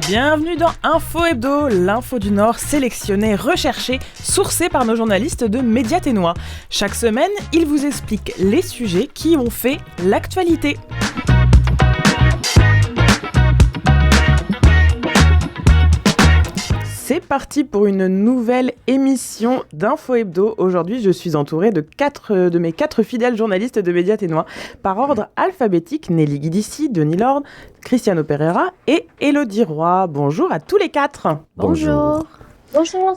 Bienvenue dans Info Hebdo, l'info du Nord sélectionnée, recherchée, sourcée par nos journalistes de Média Ténois. Chaque semaine, ils vous expliquent les sujets qui ont fait l'actualité. C'est parti pour une nouvelle émission d'Info Hebdo. Aujourd'hui, je suis entourée de mes quatre fidèles journalistes de Média Ténois. Par ordre alphabétique, Nelly Guidici, Denis Lord, Cristiano Pereira et Élodie Roy. Bonjour à tous les quatre. Bonjour. Bonjour.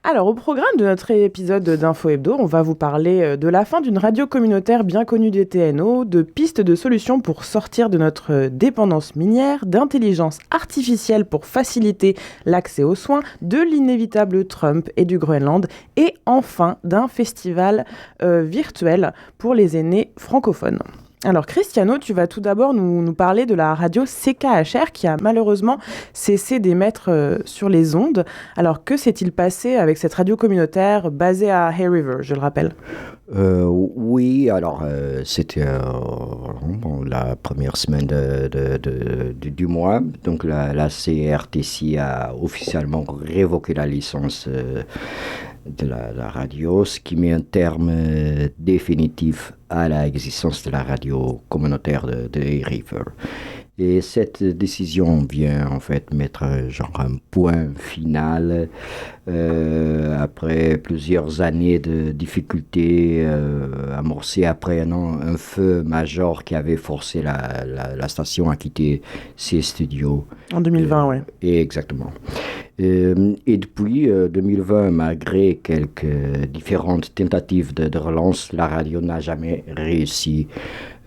Alors, au programme de notre épisode d'Info Hebdo, on va vous parler de la fin d'une radio communautaire bien connue des TNO, de pistes de solutions pour sortir de notre dépendance minière, d'intelligence artificielle pour faciliter l'accès aux soins, de l'inévitable Trump et du Groenland, et enfin d'un festival virtuel pour les aînés francophones. Alors Cristiano, tu vas tout d'abord nous parler de la radio CKHR qui a malheureusement cessé d'émettre sur les ondes. Alors que s'est-il passé avec cette radio communautaire basée à Hay River, je le rappelle? Oui, alors c'était la première semaine du mois. Donc la CRTC a officiellement révoqué la licence de la radio, ce qui met un terme définitif à l'existence de la radio communautaire de Hay River. Et cette décision vient en fait mettre un point final après plusieurs années de difficultés amorcées après un feu majeur qui avait forcé la station à quitter ses studios. En 2020, oui. Exactement. Et depuis 2020, malgré quelques différentes tentatives de relance, la radio n'a jamais réussi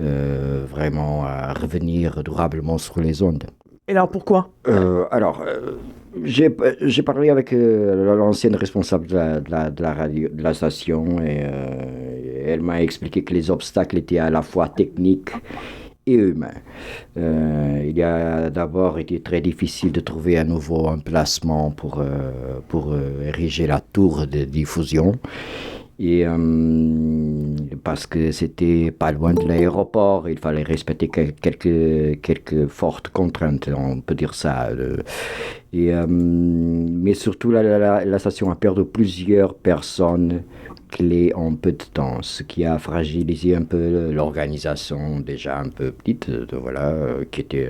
vraiment à revenir durablement sur les ondes. Et alors pourquoi J'ai parlé avec l'ancienne responsable de la radio, de la station, et elle m'a expliqué que les obstacles étaient à la fois techniques et humains. Il a d'abord été très difficile de trouver un nouveau emplacement pour ériger la tour de diffusion. Et parce que c'était pas loin de l'aéroport, il fallait respecter quelques fortes contraintes, on peut dire ça. Mais surtout, la station a perdu plusieurs personnes clés en peu de temps, ce qui a fragilisé un peu l'organisation déjà un peu petite, qui était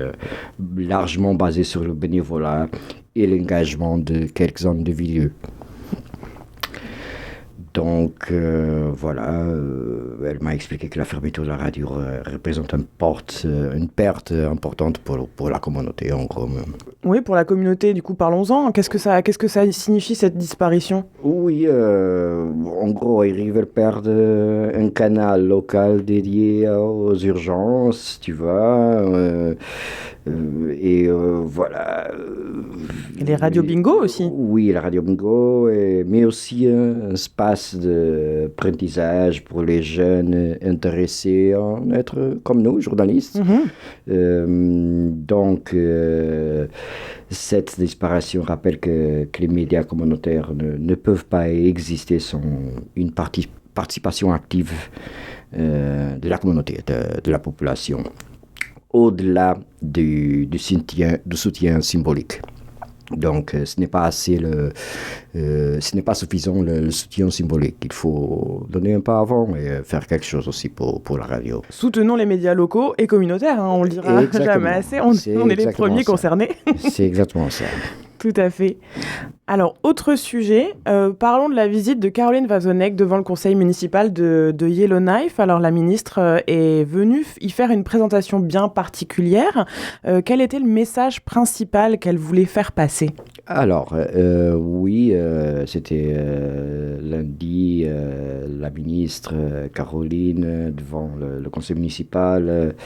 largement basée sur le bénévolat et l'engagement de quelques individus. Donc, elle m'a expliqué que la fermeture de la radio représente une perte importante pour la communauté, en gros. Oui, pour la communauté, du coup, parlons-en. Qu'est-ce que ça signifie, cette disparition? Oui, en gros, Hay River perd un canal local dédié aux urgences, tu vois. Et les radios bingo aussi. Oui, la radio bingo, mais aussi un espace d'apprentissage pour les jeunes intéressés à être comme nous, journalistes. Donc, cette disparition rappelle que les médias communautaires ne peuvent pas exister sans une participation active de la communauté, de la population, au-delà du soutien symbolique. Donc, ce n'est pas suffisant le soutien symbolique. Il faut donner un pas avant et faire quelque chose aussi pour la radio. Soutenons les médias locaux et communautaires, on le dira jamais assez. On est les premiers concernés. C'est exactement ça. Tout à fait. Alors, autre sujet, parlons de la visite de Caroline Vazonek devant le conseil municipal de Yellowknife. Alors, la ministre est venue y faire une présentation bien particulière. Quel était le message principal qu'elle voulait faire passer ? Alors, c'était lundi, la ministre Caroline devant le conseil municipal.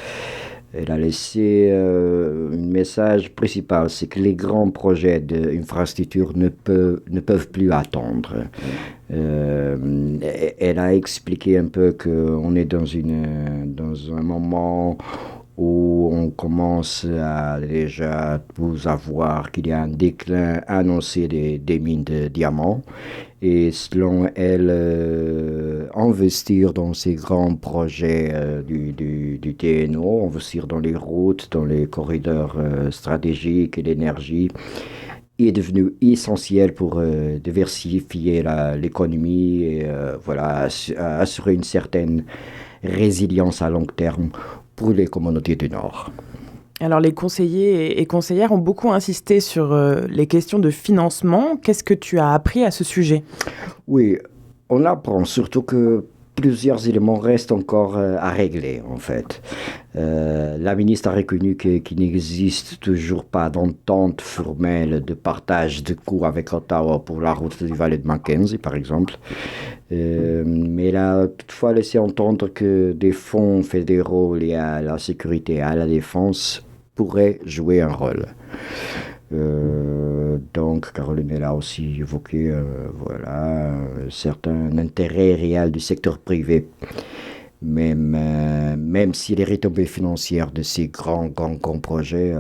Elle a laissé un message principal, c'est que les grands projets d'infrastructure ne peuvent plus attendre. Elle a expliqué un peu qu'on est dans un moment où on commence à déjà vous avoir qu'il y a un déclin annoncé des mines de diamants. Et selon elle, investir dans ces grands projets du TNO, investir dans les routes, dans les corridors stratégiques et l'énergie, est devenu essentiel pour diversifier l'économie et voilà, assurer une certaine résilience à long terme pour les communautés du Nord. Alors les conseillers et conseillères ont beaucoup insisté sur les questions de financement. Qu'est-ce que tu as appris à ce sujet? Oui, on apprend surtout que plusieurs éléments restent encore à régler, en fait. La ministre a reconnu qu'il n'existe toujours pas d'entente formelle de partage de coûts avec Ottawa pour la route du Valais de Mackenzie, par exemple. Mais elle a toutefois laissé entendre que des fonds fédéraux liés à la sécurité et à la défense pourraient jouer un rôle. Donc, Caroline, elle a aussi évoqué voilà, certains intérêts réels du secteur privé. Même si les retombées financières de ces grands projets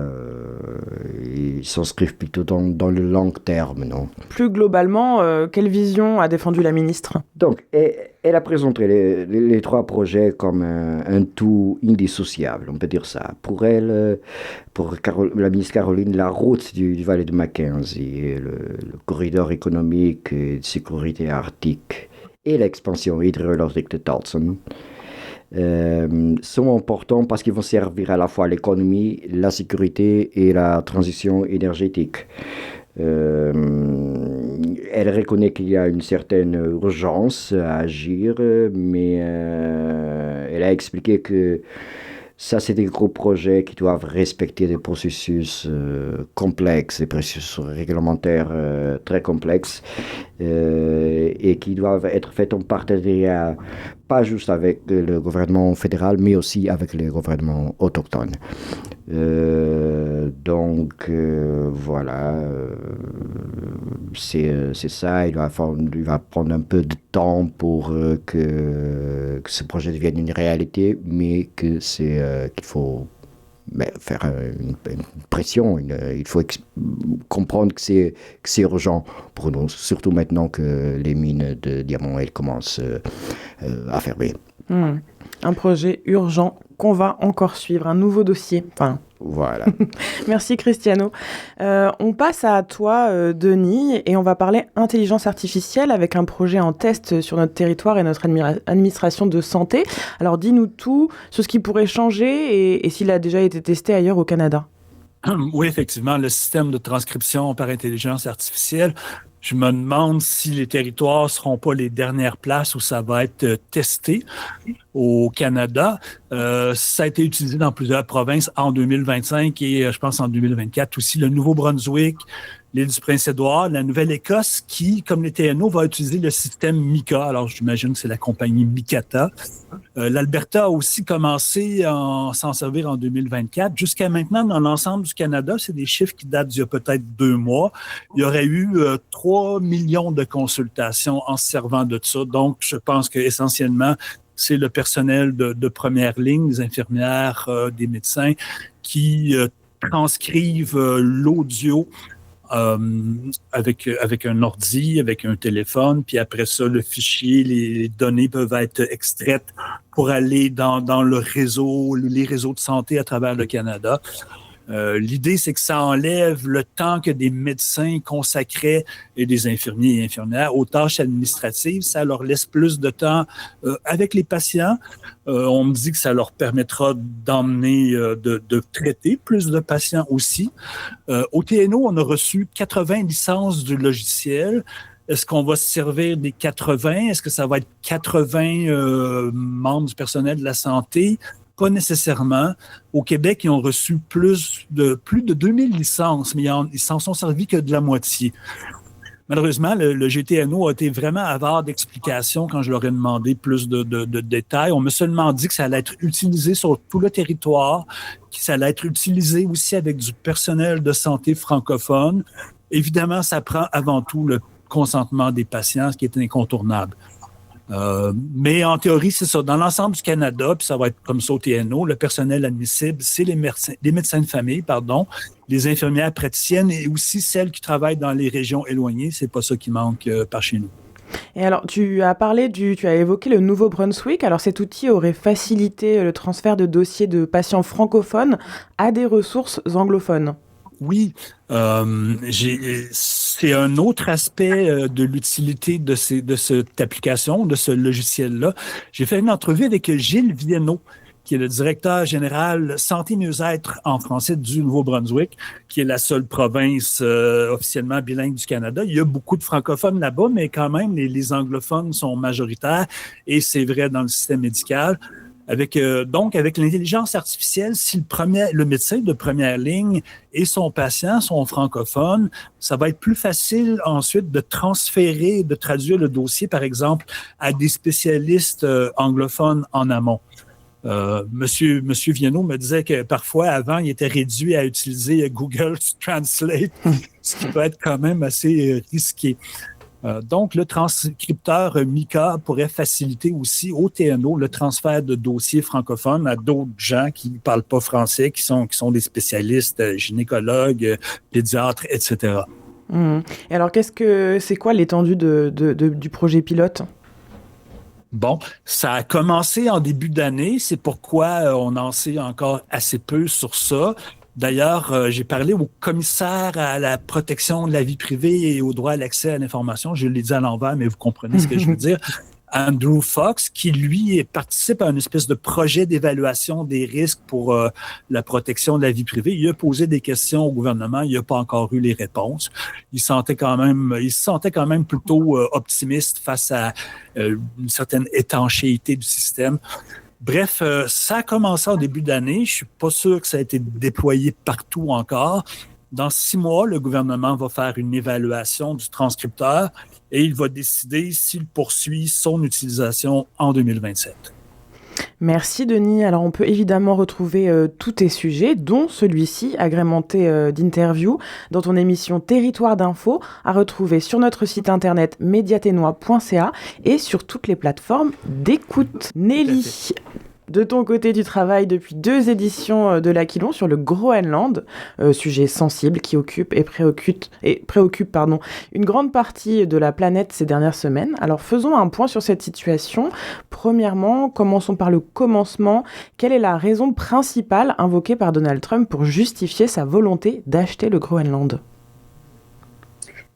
ils s'inscrivent plutôt dans le long terme, non? Plus globalement, quelle vision a défendu la ministre? Donc, elle a présenté les trois projets comme un tout indissociable, on peut dire ça. Pour elle, la ministre Caroline, la route du Valais de Mackenzie, le corridor économique et de sécurité arctique et l'expansion hydrologique de Dawson sont importants parce qu'ils vont servir à la fois à l'économie, la sécurité et la transition énergétique. Elle reconnaît qu'il y a une certaine urgence à agir, mais elle a expliqué que ça, c'est des gros projets qui doivent respecter des processus complexes, des processus réglementaires très complexes et qui doivent être faits en partenariat, pas juste avec le gouvernement fédéral, mais aussi avec les gouvernements autochtones. Donc, voilà, c'est ça. Il va prendre un peu de temps pour que ce projet devienne une réalité, mais qu'il faut faire une pression. Il faut comprendre que c'est urgent pour nous, surtout maintenant que les mines de diamants elles commencent à fermer. Un projet urgent qu'on va encore suivre, un nouveau dossier. Enfin, voilà. Merci Cristiano. On passe à toi, Denis, et on va parler intelligence artificielle avec un projet en test sur notre territoire et notre administration de santé. Alors dis-nous tout sur ce qui pourrait changer et s'il a déjà été testé ailleurs au Canada. Oui, effectivement, le système de transcription par intelligence artificielle, je me demande si les territoires ne seront pas les dernières places où ça va être testé. Au Canada, ça a été utilisé dans plusieurs provinces en 2025 et je pense en 2024 aussi. Le Nouveau-Brunswick, l'île du Prince-Édouard, la Nouvelle-Écosse qui, comme les TNO, va utiliser le système MICA. Alors, j'imagine que c'est la compagnie Mikata. L'Alberta a aussi commencé à s'en servir en 2024. Jusqu'à maintenant, dans l'ensemble du Canada, c'est des chiffres qui datent d'il y a peut-être 2 mois. Il y aurait eu 3 millions de consultations en se servant de ça. Donc, je pense qu'essentiellement, c'est le personnel de première ligne, les infirmières, des médecins, qui transcrivent l'audio avec un ordi, avec un téléphone, puis après ça, le fichier, les données peuvent être extraites pour aller dans le réseau, les réseaux de santé à travers le Canada. L'idée, c'est que ça enlève le temps que des médecins consacraient et des infirmiers et infirmières aux tâches administratives. Ça leur laisse plus de temps avec les patients. On me dit que ça leur permettra d'emmener, de traiter plus de patients aussi. Au TNO, on a reçu 80 licences du logiciel. Est-ce qu'on va se servir des 80? Est-ce que ça va être 80 membres du personnel de la santé? Pas nécessairement. Au Québec, ils ont reçu plus de 2000 licences, mais ils s'en sont servis que de la moitié. Malheureusement, le GTNO a été vraiment avare d'explications quand je leur ai demandé plus de détails. On m'a seulement dit que ça allait être utilisé sur tout le territoire, que ça allait être utilisé aussi avec du personnel de santé francophone. Évidemment, ça prend avant tout le consentement des patients, ce qui est incontournable. Mais en théorie, c'est ça. Dans l'ensemble du Canada, puis ça va être comme ça au TNO, le personnel admissible, c'est les médecins de famille, les infirmières praticiennes et aussi celles qui travaillent dans les régions éloignées. C'est pas ça qui manque par chez nous. Et alors, tu as évoqué le Nouveau-Brunswick. Alors, cet outil aurait facilité le transfert de dossiers de patients francophones à des ressources anglophones. Oui, c'est un autre aspect de l'utilité de cette application, de ce logiciel-là. J'ai fait une entrevue avec Gilles Viennot, qui est le directeur général santé mieux-être en français du Nouveau-Brunswick, qui est la seule province officiellement bilingue du Canada. Il y a beaucoup de francophones là-bas, mais quand même, les anglophones sont majoritaires, et c'est vrai dans le système médical. Donc, avec l'intelligence artificielle, si le médecin de première ligne et son patient sont francophones, ça va être plus facile ensuite de transférer, de traduire le dossier, par exemple, à des spécialistes anglophones en amont. Monsieur Viennot me disait que parfois, avant, il était réduit à utiliser Google Translate, ce qui peut être quand même assez risqué. Donc, le transcripteur Mika pourrait faciliter aussi au TNO le transfert de dossiers francophones à d'autres gens qui ne parlent pas français, qui sont des spécialistes, gynécologues, pédiatres, etc. Et alors, c'est quoi l'étendue du projet pilote? Bon, ça a commencé en début d'année. C'est pourquoi on en sait encore assez peu sur ça. D'ailleurs, j'ai parlé au commissaire à la protection de la vie privée et au droit à l'accès à l'information. Je l'ai dit à l'envers, mais vous comprenez ce que je veux dire. Andrew Fox, qui, lui, participe à une espèce de projet d'évaluation des risques pour la protection de la vie privée. Il a posé des questions au gouvernement. Il n'a pas encore eu les réponses. Il se sentait quand même plutôt optimiste face à une certaine étanchéité du système. Bref, ça a commencé en début d'année. Je suis pas sûr que ça a été déployé partout encore. Dans 6 mois, le gouvernement va faire une évaluation du transcripteur et il va décider s'il poursuit son utilisation en 2027. Merci Denis. Alors on peut évidemment retrouver tous tes sujets, dont celui-ci, agrémenté d'interviews, dans ton émission Territoire d'info, à retrouver sur notre site internet mediatenois.ca et sur toutes les plateformes d'écoute. Nelly, de ton côté, tu travailles depuis 2 éditions de l'Aquilon sur le Groenland, sujet sensible qui occupe et préoccupe une grande partie de la planète ces dernières semaines. Alors faisons un point sur cette situation. Premièrement, commençons par le commencement. Quelle est la raison principale invoquée par Donald Trump pour justifier sa volonté d'acheter le Groenland ?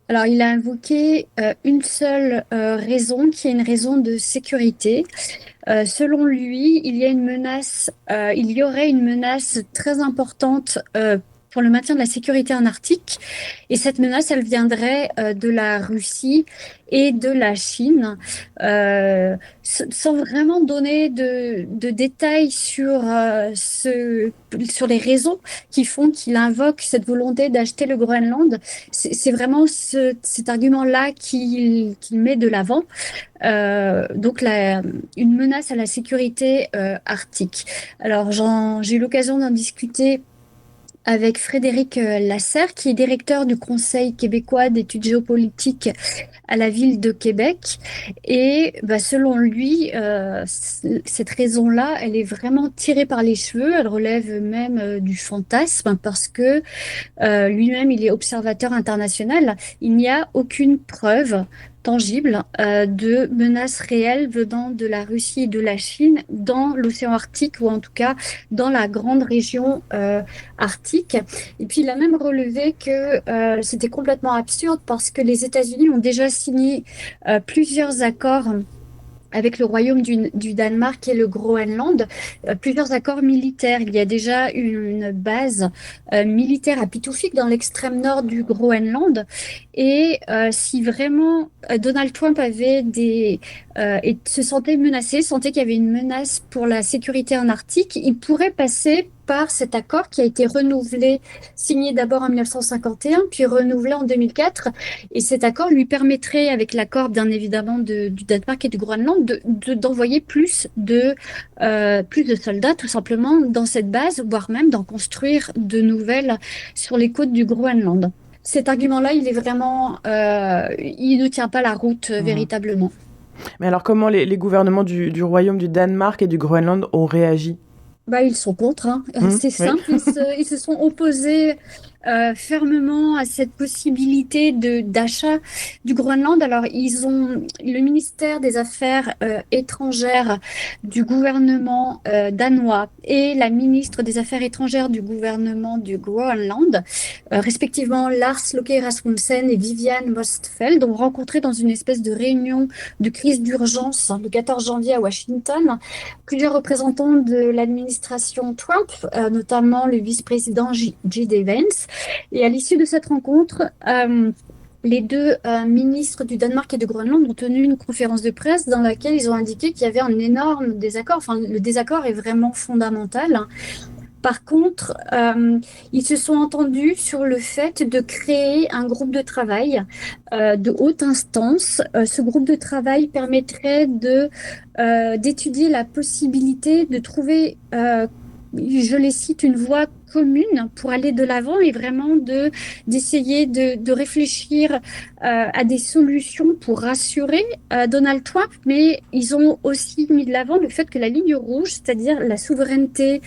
Alors, il a invoqué une seule raison, qui est une raison de sécurité. Selon lui, il y aurait une menace très importante pour le maintien de la sécurité en Arctique. Et cette menace, elle viendrait de la Russie et de la Chine, sans vraiment donner de détails sur les raisons qui font qu'il invoque cette volonté d'acheter le Groenland. C'est vraiment cet argument-là qu'il met de l'avant. Donc une menace à la sécurité arctique. Alors j'ai eu l'occasion d'en discuter avec Frédéric Lasserre, qui est directeur du Conseil québécois d'études géopolitiques à la ville de Québec. Et selon lui, cette raison-là, elle est vraiment tirée par les cheveux. Elle relève même du fantasme parce que lui-même, il est observateur international. Il n'y a aucune preuve tangible de menaces réelles venant de la Russie et de la Chine dans l'océan Arctique, ou en tout cas dans la grande région arctique. Et puis il a même relevé que c'était complètement absurde parce que les États-Unis ont déjà signé plusieurs accords avec le royaume du Danemark et le Groenland, plusieurs accords militaires. Il y a déjà une base militaire à Pituffik, dans l'extrême nord du Groenland. Et si vraiment Donald Trump avait et se sentait menacé, sentait qu'il y avait une menace pour la sécurité en Arctique, il pourrait passer par cet accord qui a été renouvelé, signé d'abord en 1951, puis renouvelé en 2004. Et cet accord lui permettrait, avec l'accord bien évidemment du Danemark et du Groenland, d'envoyer plus de soldats tout simplement dans cette base, voire même d'en construire de nouvelles sur les côtes du Groenland. Cet argument-là, il est vraiment, il ne tient pas la route véritablement. Mais alors, comment les gouvernements du Royaume du Danemark et du Groenland ont réagi? Bah, ils sont contre, hein. C'est Oui. simple, ils se sont opposés fermement à cette possibilité d'achat du Groenland. Alors, le ministère des Affaires étrangères du gouvernement danois et la ministre des Affaires étrangères du gouvernement du Groenland, respectivement Lars Løkke Rasmussen et Vivian Mostfeldt, ont rencontré dans une espèce de réunion de crise d'urgence le 14 janvier à Washington plusieurs représentants de l'administration Trump, notamment le vice-président J.D. Vance. Et à l'issue de cette rencontre, les deux ministres du Danemark et du Groenland ont tenu une conférence de presse dans laquelle ils ont indiqué qu'il y avait un énorme désaccord. Enfin, le désaccord est vraiment fondamental, hein. Par contre, ils se sont entendus sur le fait de créer un groupe de travail de haute instance. Ce groupe de travail permettrait d'étudier la possibilité de trouver, je les cite, une voie commune pour aller de l'avant et vraiment d'essayer de réfléchir à des solutions pour rassurer Donald Trump, mais ils ont aussi mis de l'avant le fait que la ligne rouge, c'est-à-dire la souveraineté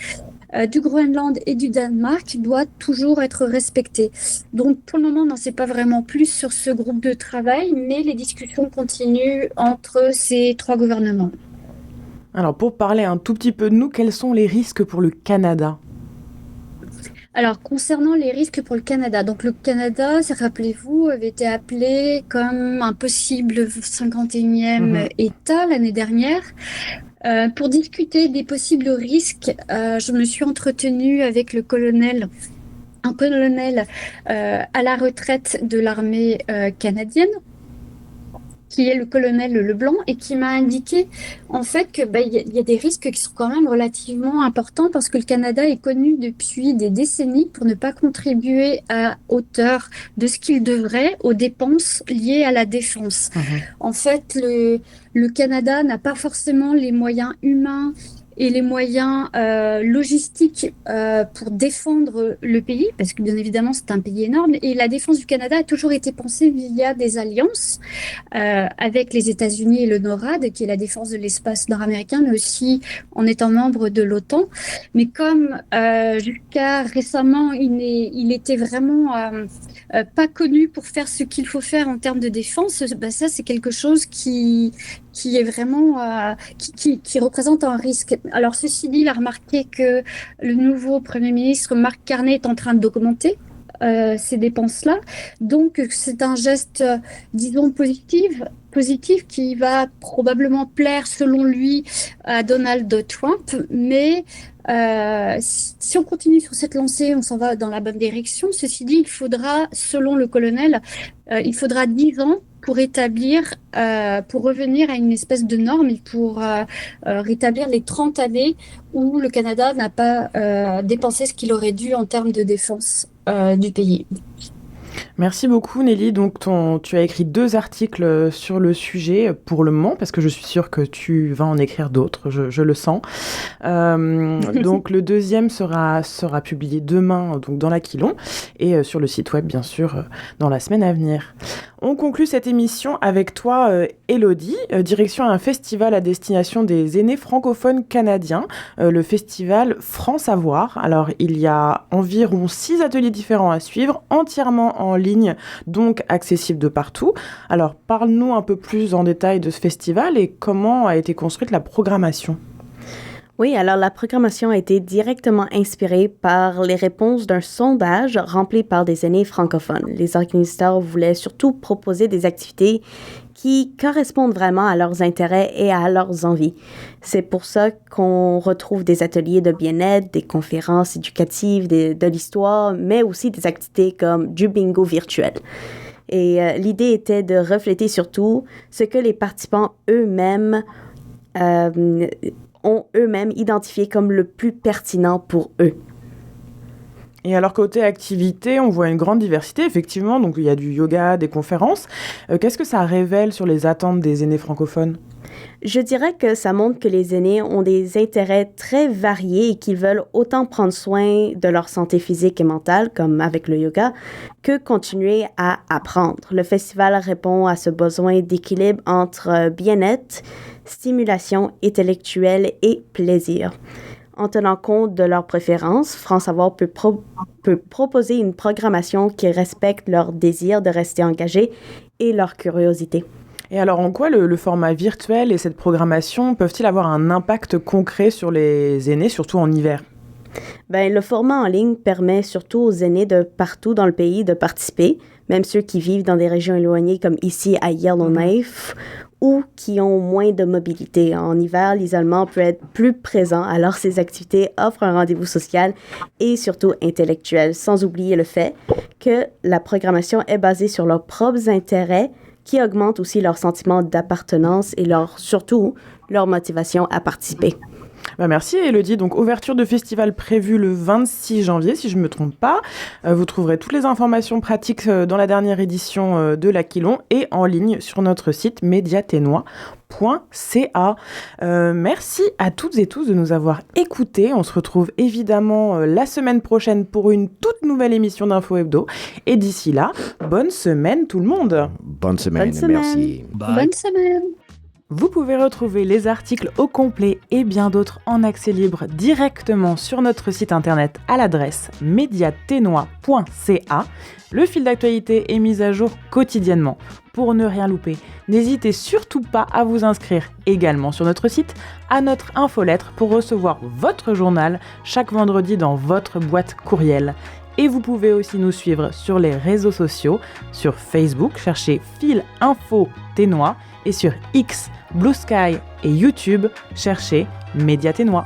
du Groenland et du Danemark, doit toujours être respectée. Donc pour le moment, on n'en sait pas vraiment plus sur ce groupe de travail, mais les discussions continuent entre ces trois gouvernements. Alors, pour parler un tout petit peu de nous, quels sont les risques pour le Canada? Alors, concernant les risques pour le Canada, donc le Canada, rappelez-vous, avait été appelé comme un possible 51e État l'année dernière. Pour discuter des possibles risques, je me suis entretenue avec un colonel à la retraite de l'armée canadienne, qui est le colonel Leblanc, et qui m'a indiqué en fait que y a des risques qui sont quand même relativement importants parce que le Canada est connu depuis des décennies pour ne pas contribuer à hauteur de ce qu'il devrait aux dépenses liées à la défense. En fait, le Canada n'a pas forcément les moyens humains et les moyens logistiques pour défendre le pays, parce que bien évidemment c'est un pays énorme, et la défense du Canada a toujours été pensée via des alliances avec les États-Unis et le NORAD, qui est la défense de l'espace nord-américain, mais aussi en étant membre de l'OTAN. Mais comme jusqu'à récemment, il était vraiment pas connu pour faire ce qu'il faut faire en termes de défense, ça c'est quelque chose qui est vraiment qui représente un risque. Alors ceci dit, il a remarqué que le nouveau Premier ministre Mark Carney est en train d'augmenter ces dépenses-là. Donc c'est un geste, disons, positif qui va probablement plaire, selon lui, à Donald Trump. Mais si on continue sur cette lancée, on s'en va dans la bonne direction. Ceci dit, il faudra, selon le colonel, 10 ans pour revenir à une espèce de norme et pour rétablir les 30 années où le Canada n'a pas dépensé ce qu'il aurait dû en termes de défense du pays. Merci beaucoup Nelly. Donc tu as écrit 2 articles sur le sujet pour le moment, parce que je suis sûre que tu vas en écrire d'autres, je le sens. Donc le deuxième sera publié demain donc dans l'Aquilon et sur le site web bien sûr dans la semaine à venir. On conclut cette émission avec toi, Élodie, direction un festival à destination des aînés francophones canadiens, le festival France-Avoir. Alors, il y a environ 6 ateliers différents à suivre, entièrement en ligne, donc accessibles de partout. Alors, parle-nous un peu plus en détail de ce festival et comment a été construite la programmation. Oui, alors la programmation a été directement inspirée par les réponses d'un sondage rempli par des aînés francophones. Les organisateurs voulaient surtout proposer des activités qui correspondent vraiment à leurs intérêts et à leurs envies. C'est pour ça qu'on retrouve des ateliers de bien-être, des conférences éducatives, de l'histoire, mais aussi des activités comme du bingo virtuel. Et l'idée était de refléter surtout ce que les participants eux-mêmes ont eux-mêmes identifié comme le plus pertinent pour eux. Et alors côté activité, on voit une grande diversité, effectivement, donc il y a du yoga, des conférences. Qu'est-ce que ça révèle sur les attentes des aînés francophones? Je dirais que ça montre que les aînés ont des intérêts très variés et qu'ils veulent autant prendre soin de leur santé physique et mentale, comme avec le yoga, que continuer à apprendre. Le festival répond à ce besoin d'équilibre entre bien-être, stimulation intellectuelle et plaisir. En tenant compte de leurs préférences, France Savoir peut proposer une programmation qui respecte leur désir de rester engagés et leur curiosité. Et alors, en quoi le format virtuel et cette programmation peuvent-ils avoir un impact concret sur les aînés, surtout en hiver? Le format en ligne permet surtout aux aînés de partout dans le pays de participer, même ceux qui vivent dans des régions éloignées comme ici à Yellowknife ou qui ont moins de mobilité. En hiver, l'isolement peut être plus présent, alors ces activités offrent un rendez-vous social et surtout intellectuel, sans oublier le fait que la programmation est basée sur leurs propres intérêts qui augmentent aussi leur sentiment d'appartenance et surtout leur motivation à participer. Merci Élodie. Donc, ouverture de festival prévue le 26 janvier, si je ne me trompe pas. Vous trouverez toutes les informations pratiques dans la dernière édition de l'Aquilon et en ligne sur notre site mediaténois.ca. Merci à toutes et tous de nous avoir écoutés. On se retrouve évidemment la semaine prochaine pour une toute nouvelle émission d'Info Hebdo. Et d'ici là, bonne semaine tout le monde. Bonne semaine. Merci. Bye. Bonne semaine. Vous pouvez retrouver les articles au complet et bien d'autres en accès libre directement sur notre site internet à l'adresse mediaténois.ca. Le fil d'actualité est mis à jour quotidiennement. Pour ne rien louper, n'hésitez surtout pas à vous inscrire également sur notre site à notre infolettre pour recevoir votre journal chaque vendredi dans votre boîte courriel. Et vous pouvez aussi nous suivre sur les réseaux sociaux, sur Facebook, cherchez Fil Info Ténois, et sur X, Blue Sky et YouTube, cherchez Média Ténois.